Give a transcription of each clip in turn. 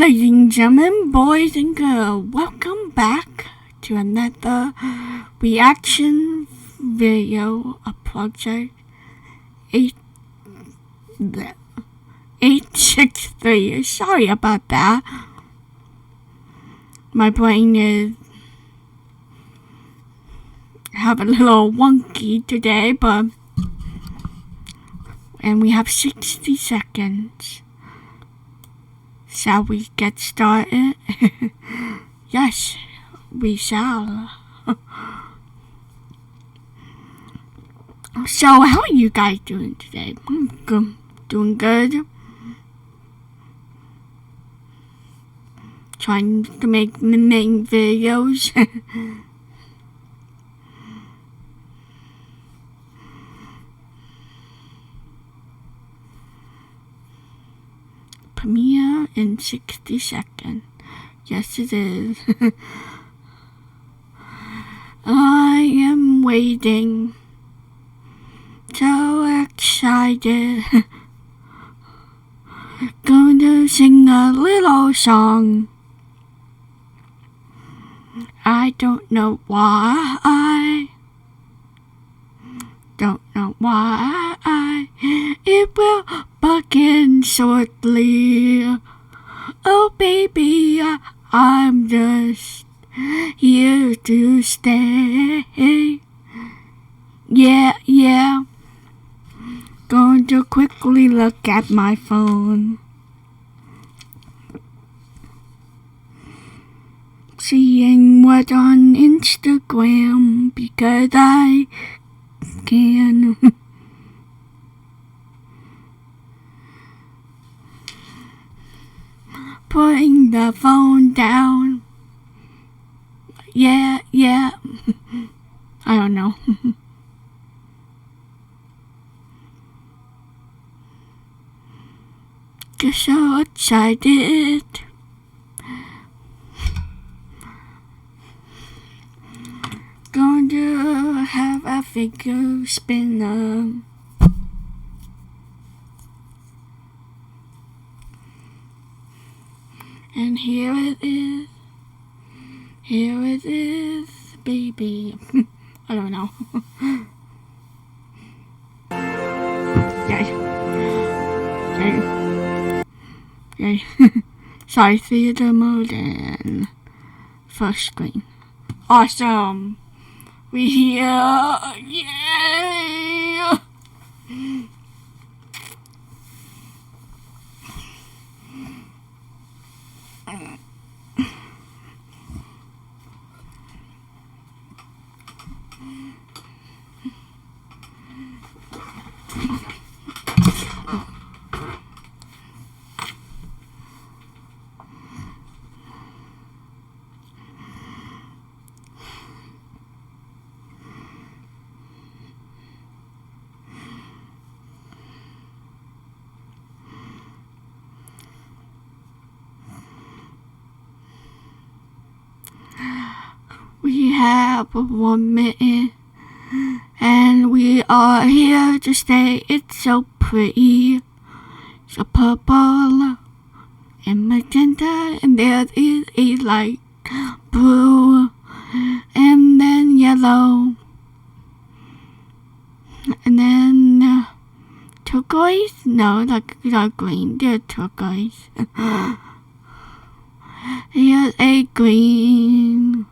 Ladies and gentlemen, boys and girls, welcome back to another reaction video of Project 863. Sorry about that. My brain is have a little wonky today, and we have 60 seconds. Shall we get started? Yes, we shall. So, how are you guys doing today? Doing good. Trying to make videos. Premiere in 60 seconds. Yes, it is. I am waiting. So excited. Going to sing a little song. I don't know why. It will begin shortly. Oh baby, I'm just here to stay. Yeah. Going to quickly look at my phone. Seeing what's on Instagram because I can. Putting the phone down. Yeah. I don't know. Just so excited. Going to have a figure spinner. And here it is, baby. I don't know. Yay. Sorry, theater mode and first screen. Awesome. We here. Yay. We have 1 minute, and we are here to stay. It's so pretty, so purple and magenta, and there is a light blue, and then yellow, and then turquoise. No, like green. They're turquoise. Here's a green.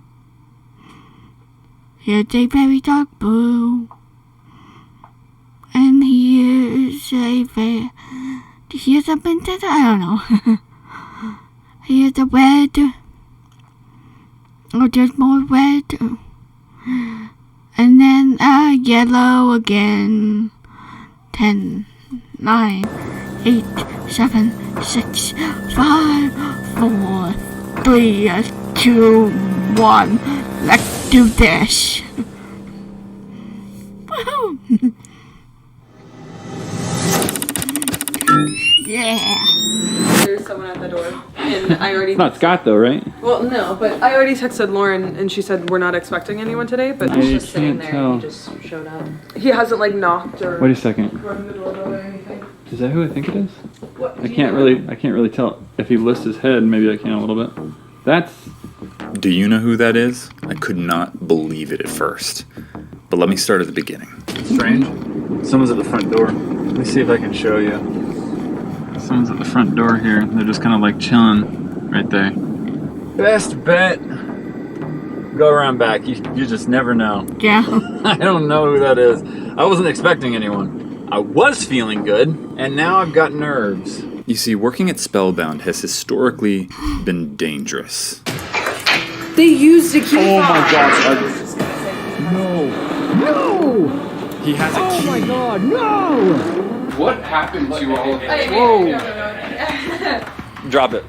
Here's a very dark blue. And here's a magenta. I don't know. Here's a red. Oh, there's more red. And then yellow again. 10, 9, 8, 7, 6, 5, 4, 3, 2, 1. Let's do this. Woohoo! Yeah. There's someone at the door, and I already. Not Scott though, right? Well, no, but I already texted Lauren, and she said we're not expecting anyone today. But I he's just sitting can't there. tell. He just showed up. He hasn't like knocked or Wait a second. rung the doorbell or anything. Is that who I think it is? What? I can't really tell. If he lifts his head, maybe I can a little bit. That's... Do you know who that is? I could not believe it at first. But let me start at the beginning. strange. Someone's at the front door. Let me see if I can show you. Someone's at the front door here. They're just kind of like chilling right there. Best bet. Go around back. You just never know. Yeah. I don't know who that is. I wasn't expecting anyone. I was feeling good, and now I've got nerves. You see, working at Spellbound has historically been dangerous. They used a key Oh my fob. gosh. No! He has a key. Oh my god, no! What happened to all of it? Whoa. Drop it,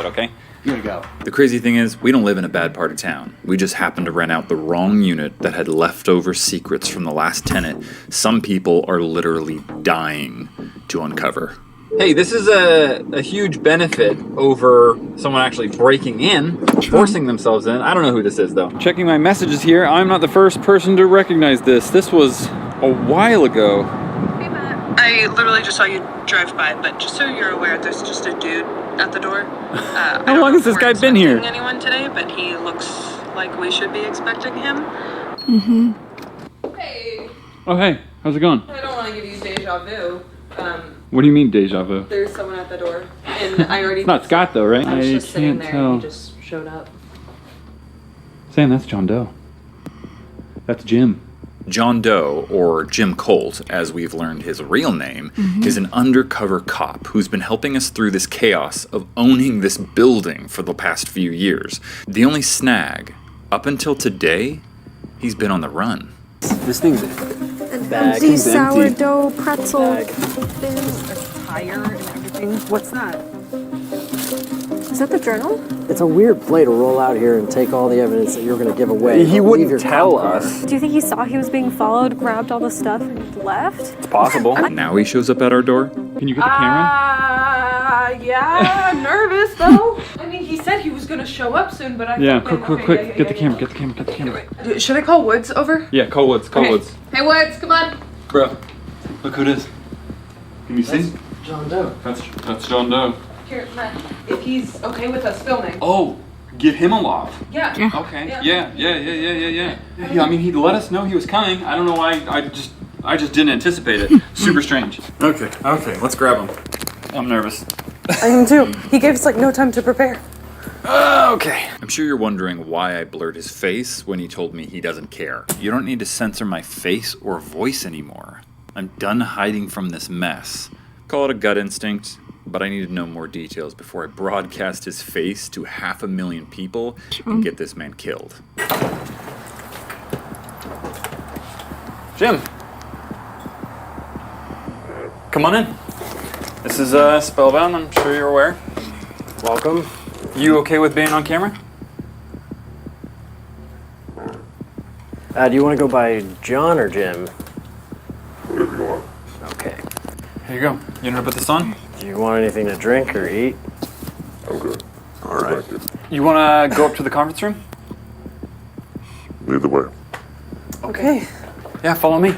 okay? Here we go. The crazy thing is, we don't live in a bad part of town. We just happened to rent out the wrong unit that had leftover secrets from the last tenant some people are literally dying to uncover. Hey, this is a huge benefit over someone actually breaking in, forcing themselves in. I don't know who this is, though. Checking my messages here, I'm not the first person to recognize this. This was a while ago. Hey, Matt. I literally just saw you drive by, but just so you're aware, there's just a dude at the door. How long has this guy been here? Anyone today, but he looks like we should be expecting him. Hey, Oh, hey, how's it going? I don't want to give you deja vu. What do you mean, deja vu? There's someone at the door, and I already. It's not Scott, though, right? I was just sitting can't there, tell. and he just showed up. Sam, that's John Doe. That's Jim. John Doe, or Jim Colt, as we've learned his real name, is an undercover cop who's been helping us through this chaos of owning this building for the past few years. The only snag, up until today, he's been on the run. This thing's bag. Empty sourdough pretzel bin. Tire and everything. What's that? Is that the journal? It's a weird play to roll out here and take all the evidence that you're going to give away. He but wouldn't leave your tell cop car. us. Do you think he saw he was being followed, grabbed all the stuff, and left? It's possible. Now he shows up at our door? Can you get the camera? Yeah, I'm nervous though. I mean, he said he was gonna show up soon, but I. Yeah, fucking- quick. okay, yeah, Get the yeah, camera, yeah. get the camera. Should I call Woods over? Yeah, call Woods, Okay. Woods. Hey Woods, come on. Bro, look who it is. Can you see? John Doe. That's John Doe. Here, Matt. If he's okay with us filming. Oh, get him a loft. Yeah. Okay. Yeah. Yeah. I mean, he let us know he was coming. I don't know why. I just didn't anticipate it. Super strange. Okay. Let's grab him. I'm nervous. I am too. He gave us like no time to prepare. Okay. I'm sure you're wondering why I blurred his face when he told me he doesn't care. You don't need to censor my face or voice anymore. I'm done hiding from this mess. Call it a gut instinct, but I need to know more details before I broadcast his face to 500,000 people and get this man killed. Jim. Come on in. This is Spellbound, I'm sure you're aware. Welcome. You okay with being on camera? Do you want to go by John or Jim? Okay. Here you go. You know how to put this on? Do you want anything to drink or eat? I'm good. All right. You want to go up to the conference room? Lead the way. Okay. Yeah, follow me.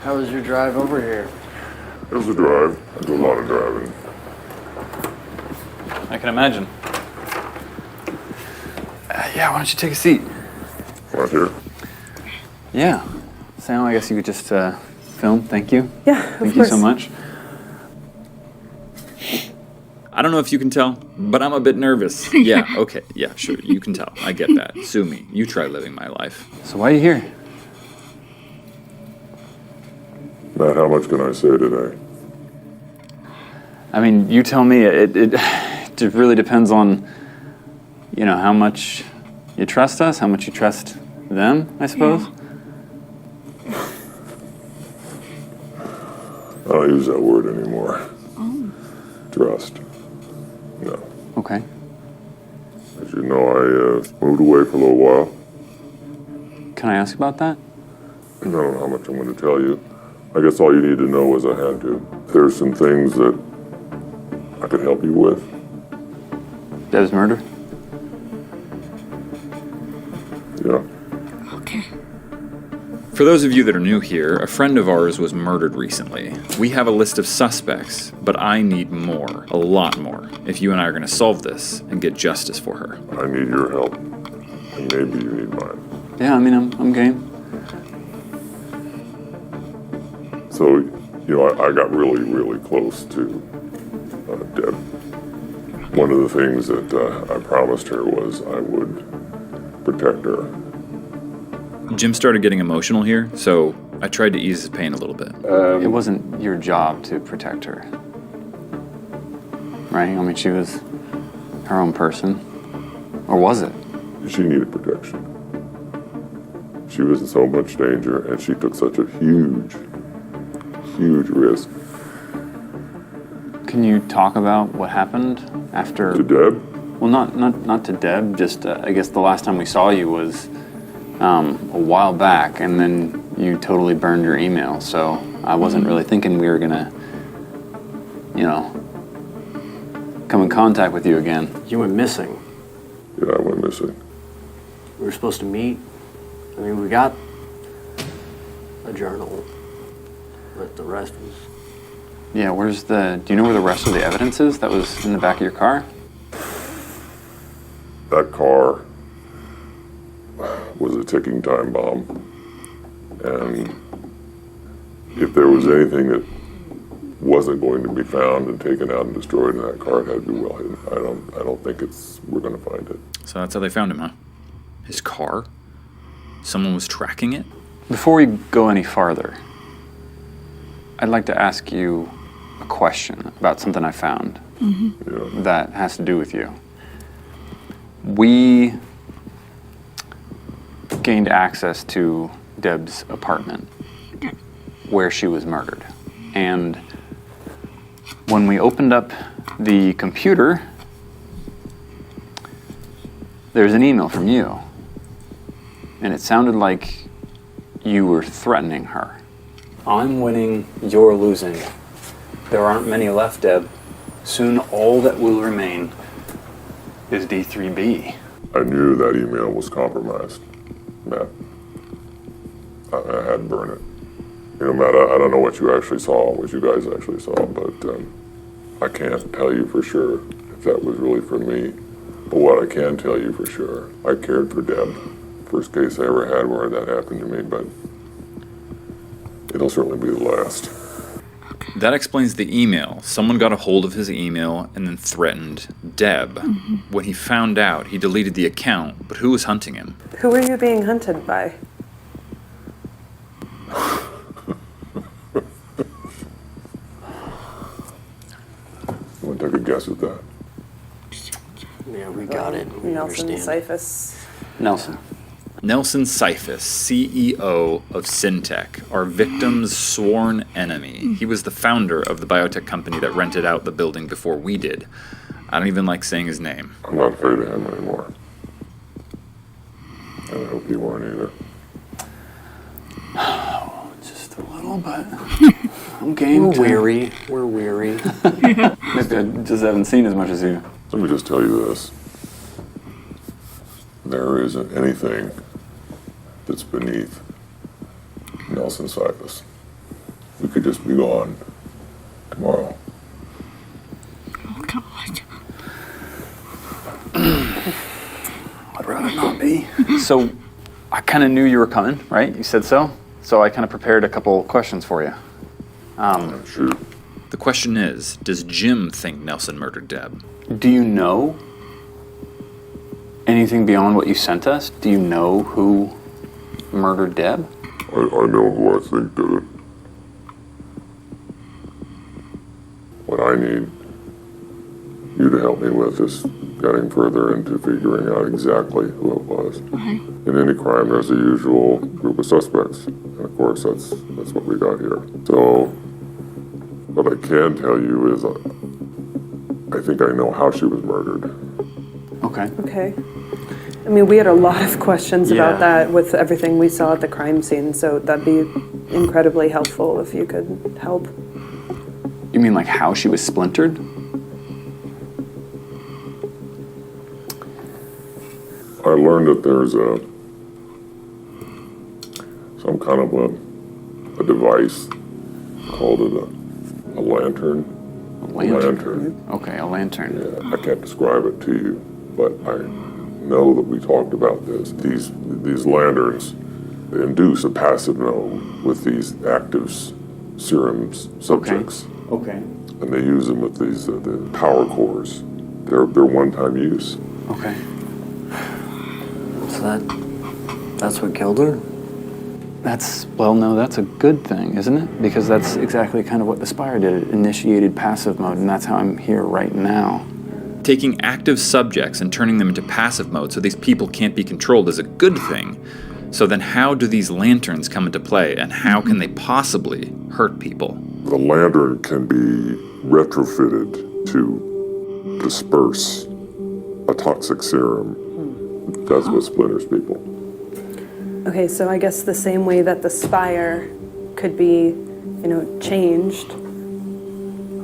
How was your drive over here? It was a drive. I do a lot of driving. I can imagine. Yeah, why don't you take a seat? Right here. Yeah. Sam, I guess you could just film. Thank you. Yeah, Thank you so much. I don't know if you can tell, but I'm a bit nervous. Yeah, okay, yeah, sure, you can tell. I get that. Sue me. You try living my life. So why are you here? Matt, how much can I say today? I mean, you tell me. It really depends on, how much you trust us, how much you trust them, I suppose. I don't use that word anymore. Trust. No. Okay. As you know, I moved away for a little while. Can I ask about that? I don't know how much I'm going to tell you. I guess all you need to know is I had to. There's some things that I could help you with. Deb's murder? Yeah. Okay. For those of you that are new here, a friend of ours was murdered recently. We have a list of suspects, but I need more, a lot more, if you and I are going to solve this and get justice for her. I need your help, and maybe you need mine. Yeah, I mean, I'm game. So, I got really, really close to Deb. One of the things that I promised her was I would protect her. Jim started getting emotional here, so I tried to ease his pain a little bit. It wasn't your job to protect her. Right? I mean, she was her own person. Or was it? She needed protection. She was in so much danger, and she took such a huge, huge risk. Can you talk about what happened after? To Deb? Well, not to Deb. Just I guess the last time we saw you was a while back, and then you totally burned your email. So I wasn't really thinking we were gonna, come in contact with you again. You went missing. Yeah, I went missing. We were supposed to meet. I mean, we got a journal, but the rest was... Yeah, do you know where the rest of the evidence is that was in the back of your car? That car was a ticking time bomb. And if there was anything that wasn't going to be found and taken out and destroyed in that car, it had to be well hidden. I don't think we're going to find it. So that's how they found him, huh? His car? Someone was tracking it? Before we go any farther, I'd like to ask you a question about something I found that has to do with you. We gained access to Deb's apartment where she was murdered. And when we opened up the computer, there's an email from you. And it sounded like you were threatening her. I'm winning, you're losing. There aren't many left, Deb. Soon all that will remain is D3B. I knew that email was compromised, Matt. I had to burn it. Matt, I don't know what you actually saw, what you guys actually saw, but I can't tell you for sure if that was really for me. But what I can tell you for sure, I cared for Deb. First case I ever had where that happened to me, but it'll certainly be the last. That explains the email. Someone got a hold of his email and then threatened Deb. When he found out, he deleted the account, but who was hunting him? Who are you being hunted by? You want to take a guess at that? Yeah, we got it. We Nelson understand. Cyphus. Nelson Cyphus, CEO of Syntech, our victim's sworn enemy. He was the founder of the biotech company that rented out the building before we did. I don't even like saying his name. I'm not afraid of him anymore. And I hope you weren't either. Just a little, but I'm game. We're weary. Maybe I just haven't seen as much as you. Let me just tell you this. There isn't anything that's beneath Nelson Cyphus. We could just be gone tomorrow. Oh, God. I'd rather not be. So, I kind of knew you were coming, right? You said so. So I kind of prepared a couple questions for you. Shoot. The question is, does Jim think Nelson murdered Deb? Do you know anything beyond what you sent us? Do you know who murdered Deb? I know who I think did it. What I need you to help me with is getting further into figuring out exactly who it was. In any crime, there's a usual group of suspects. And of course, that's what we got here. So, what I can tell you is I think I know how she was murdered. Okay. Okay. I mean, we had a lot of questions Yeah. about that with everything we saw at the crime scene, so that'd be incredibly helpful if you could help. You mean like how she was splintered? I learned that there's some kind of a device, called it a lantern. Lantern. Okay, a lantern. Yeah, I can't describe it to you, but I know that we talked about this. These lanterns induce a passive mode with these active serum subjects. Okay. And they use them with these the power cores. They're one-time use. Okay. So that's what killed her? No, that's a good thing, isn't it? Because that's exactly kind of what the Spire did. It initiated passive mode, and that's how I'm here right now. Taking active subjects and turning them into passive mode so these people can't be controlled is a good thing. So then how do these lanterns come into play, and how can they possibly hurt people? The lantern can be retrofitted to disperse a toxic serum. That's what splinters people. Okay, so I guess the same way that the spire could be, changed,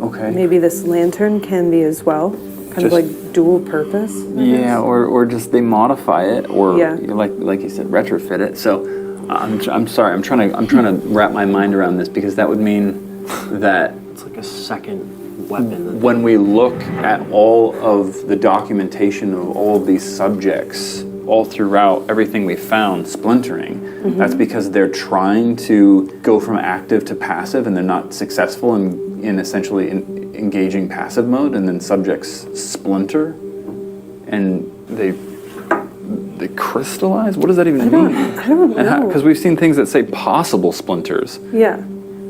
Okay. maybe this lantern can be as well. Kind of like dual purpose. Yeah, or just they modify it, or Yeah. like you said, retrofit it. So I'm sorry, I'm trying to wrap my mind around this, because that would mean that It's like a second weapon. when we look at all of the documentation of all of these subjects, all throughout everything we found splintering, that's because they're trying to go from active to passive, and they're not successful in essentially engaging passive mode, and then subjects splinter, and they crystallize? What does that even mean? I don't know. Because we've seen things that say possible splinters. Yeah.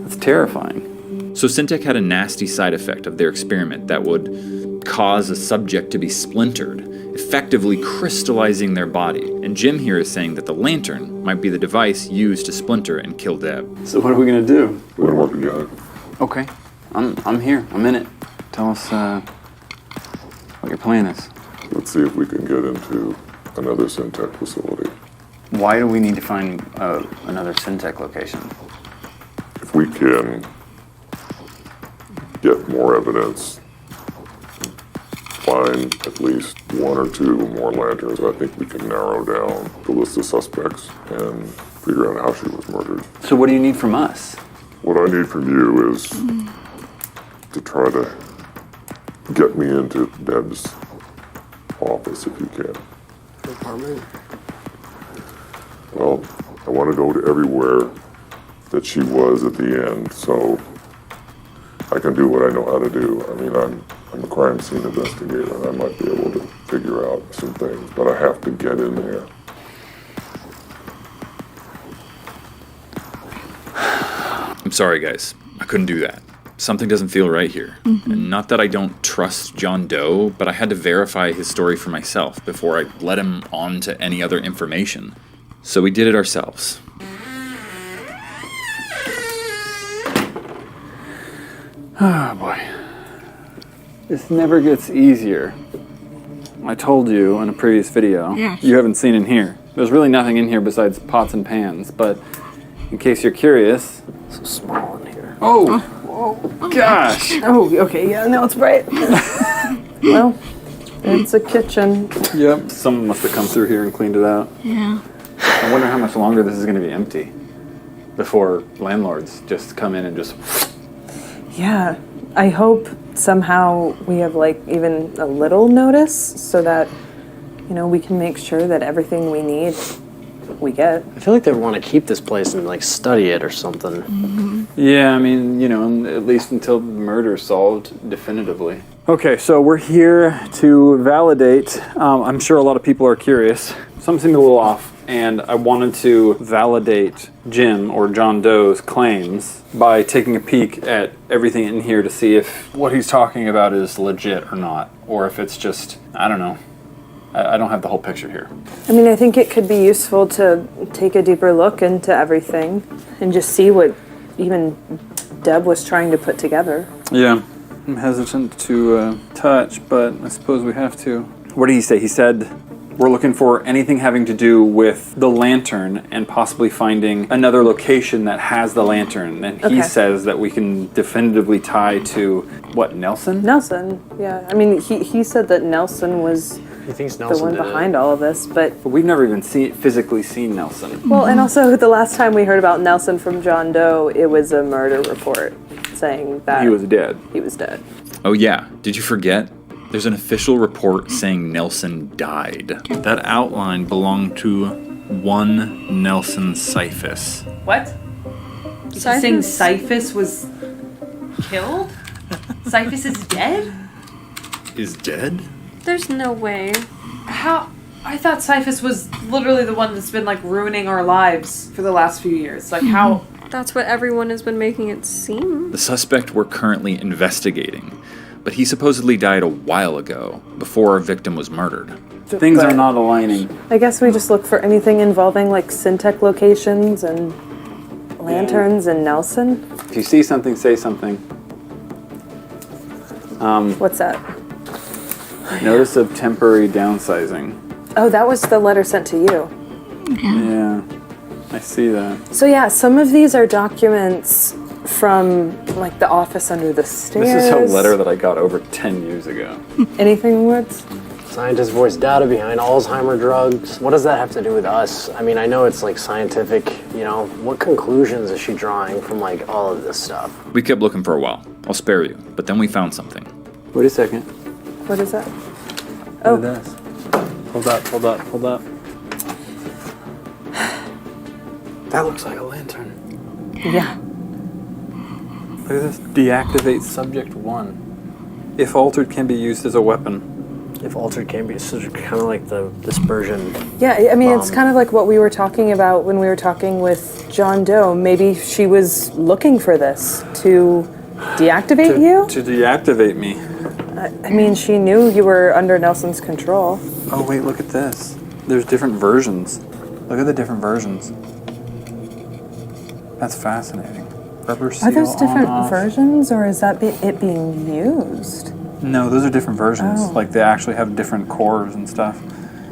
That's terrifying. So Syntech had a nasty side effect of their experiment that would cause a subject to be splintered, effectively crystallizing their body. And Jim here is saying that the lantern might be the device used to splinter and kill Deb. So what are we gonna do? We're gonna work together. Okay, I'm here. I'm in it. Tell us what your plan is. Let's see if we can get into another Syntech facility. Why do we need to find another Syntech location? If we can get more evidence, find at least one or two more lanterns, I think we can narrow down the list of suspects and figure out how she was murdered. So what do you need from us? What I need from you is to try to get me into Deb's office if you can. Apartment? Well, I want to go to everywhere that she was at the end, so I can do what I know how to do. I mean, I'm a crime scene investigator, and I might be able to figure out some things, but I have to get in there. I'm sorry, guys. I couldn't do that. Something doesn't feel right here. And not that I don't trust John Doe, but I had to verify his story for myself before I let him on to any other information. So we did it ourselves. Oh boy. This never gets easier. I told you in a previous video. Yes. You haven't seen in here. There's really nothing in here besides pots and pans, but in case you're curious. So small in here. Oh! Gosh! Oh, okay, yeah, no, it's bright. Well, it's a kitchen. Yep. Someone must have come through here and cleaned it out. Yeah. I wonder how much longer this is going to be empty before landlords just come in and just... Yeah, I hope somehow we have even a little notice so that, we can make sure that everything we need, we get. I feel like they want to keep this place and study it or something. Yeah, I mean, at least until the murder's solved definitively. Okay, so we're here to validate. I'm sure a lot of people are curious. Something seemed a little off, and I wanted to validate Jim or John Doe's claims by taking a peek at everything in here to see if what he's talking about is legit or not, or if it's just, I don't know. I don't have the whole picture here. I mean, I think it could be useful to take a deeper look into everything and just see what even Deb was trying to put together. Yeah, I'm hesitant to touch, but I suppose we have to. What did he say? He said we're looking for anything having to do with the lantern and possibly finding another location that has the lantern. And he Okay. says that we can definitively tie to, what, Nelson? Nelson, yeah. I mean, he said that Nelson was He thinks the Nelson one did behind it. all of this, but But we've never even physically seen Nelson. well, and also the last time we heard about Nelson from John Doe, it was a murder report saying that He was dead. he was dead. Oh yeah, did you forget? There's an official report saying Nelson died. That outline belonged to one Nelson Cyphus. What? Is he saying Cyphus was killed? Cyphus is dead? Is dead? There's no way. How? I thought Cyphus was literally the one that's been like ruining our lives for the last few years. Like how? That's what everyone has been making it seem. The suspect we're currently investigating, but he supposedly died a while ago, before our victim was murdered. Things are But not aligning. I guess we just look for anything involving like Syntech locations and lanterns and Nelson. If you see something, say something. What's that? Notice of temporary downsizing. Oh, that was the letter sent to you. Yeah, I see that. So yeah, some of these are documents from like the office under the stairs. This is a letter that I got over 10 years ago. Anything, Woods? Scientists voice data behind Alzheimer drugs. What does that have to do with us? I mean, I know it's like scientific, you know. What conclusions is she drawing from like all of this stuff? We kept looking for a while. I'll spare you, but then we found something. Wait a second. What is that? Oh. Look at this. Hold up, hold up, hold up. That looks like a lantern. Yeah. Look at this. Deactivate subject 1. If altered, can be used as a weapon. If altered can be sort of kind of like the dispersion. Yeah, I mean, it's kind of like what we were talking about when we were talking with John Doe. Maybe she was looking for this to deactivate you? To deactivate me. I mean, she knew you were under Nelson's control. Oh wait, look at this. There's different versions. Look at the different versions. That's fascinating. Rubber seal Are those different on, off. versions, or is that it being used? No, those are different versions. Oh. Like they actually have different cores and stuff.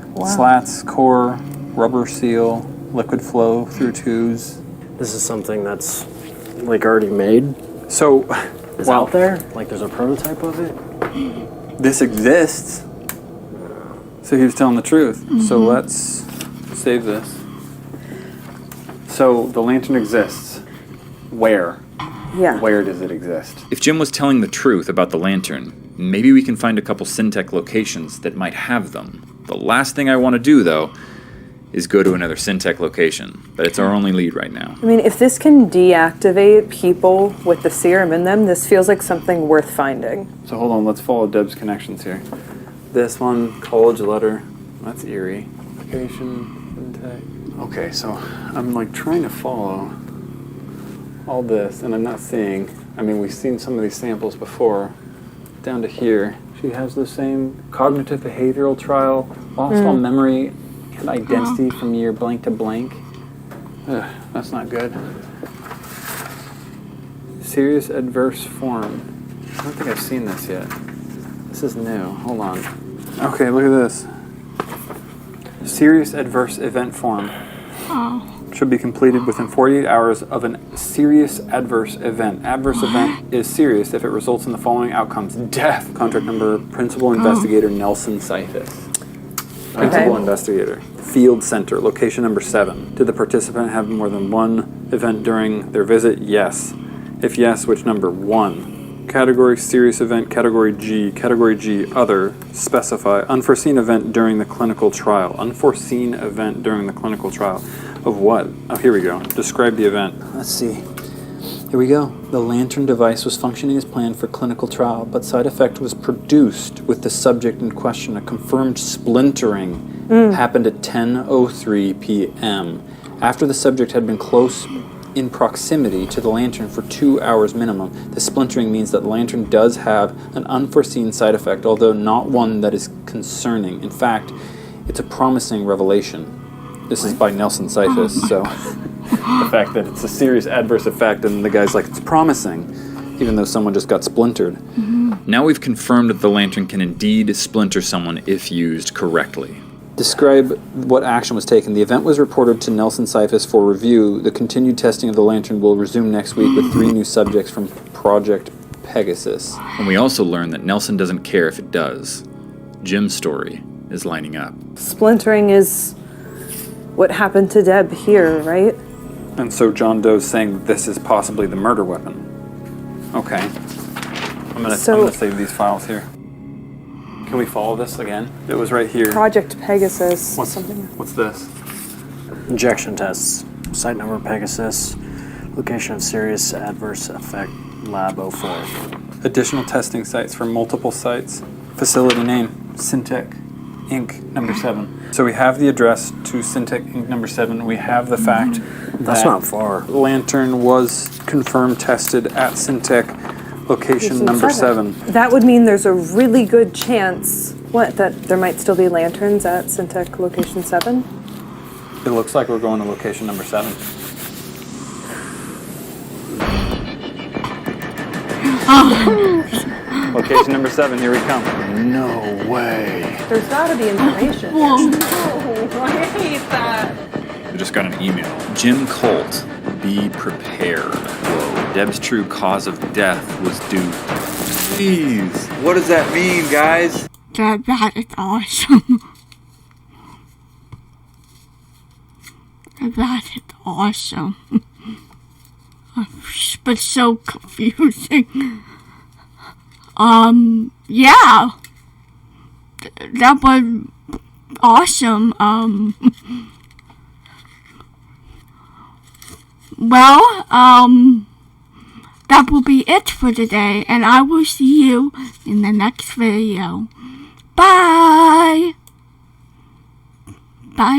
Wow. Slats, core, rubber seal, liquid flow through tubes. This is something that's like already made. So, It's out there. Like there's a prototype of it. this exists. So he was telling the truth. So let's save this. So the lantern exists. Where? Yeah. Where does it exist? If Jim was telling the truth about the lantern, maybe we can find a couple Syntech locations that might have them. The last thing I want to do, though, is go to another Syntech location, but it's our only lead right now. I mean, if this can deactivate people with the serum in them, this feels like something worth finding. So hold on, let's follow Deb's connections here. This one, college letter. That's eerie. Location, Syntech. Okay, so I'm like trying to follow all this, and I'm not seeing. I mean, we've seen some of these samples before. Down to here, she has the same cognitive behavioral trial, lost all memory and identity from year blank to blank. Ugh, that's not good. Serious adverse form. I don't think I've seen this yet. This is new. Hold on. Okay, look at this. Serious adverse event form. Should be completed within 48 hours of a serious adverse event. Adverse event is serious if it results in the following outcomes. Death. Contract number, Principal Investigator Nelson Cyphus. Principal Investigator. Field Center. Location number 7. Did the participant have more than one event during their visit? Yes. If yes, which number? 1. Category serious event. Category G. Category G. Other. Specify. Unforeseen event during the clinical trial. Unforeseen event during the clinical trial. Of what? Oh, here we go. Describe the event. Let's see. Here we go. The lantern device was functioning as planned for clinical trial, but side effect was produced with the subject in question. A confirmed splintering happened at 10:03 p.m. After the subject had been close in proximity to the lantern for 2 hours minimum. The splintering means that the lantern does have an unforeseen side effect, although not one that is concerning. In fact, it's a promising revelation. This is by Nelson Cyphus, so the fact that it's a serious adverse effect and the guy's like, it's promising, even though someone just got splintered. Now we've confirmed that the lantern can indeed splinter someone if used correctly. Describe what action was taken. The event was reported to Nelson Cyphus for review. The continued testing of the lantern will resume next week with 3 new subjects from Project Pegasus. And we also learned that Nelson doesn't care if it does. Jim's story is lining up. Splintering is what happened to Deb here, right? And so John Doe's saying this is possibly the murder weapon. Okay. I'm gonna save these files here. Can we follow this again? It was right here. Project Pegasus. What's this? Injection tests. Site number Pegasus. Location of serious adverse effect. Lab 04. Additional testing sites for multiple sites. Facility name, Syntec Inc. number 7. So we have the address to Syntec Inc. number 7. We have the fact That's that not far. Lantern was confirmed tested at Syntec location number 7. That would mean there's a really good chance, that there might still be lanterns at Syntec location 7? It looks like we're going to location number 7. Location number 7, here we come. No way. There's gotta be information. I hate that. I just got an email. Jim Colt, be prepared. Whoa. Deb's true cause of death was due. Jeez, what does that mean, guys? That is awesome. That is awesome. But so confusing. Yeah. That was awesome. Well, that will be it for today, and I will see you in the next video. Bye! Bye.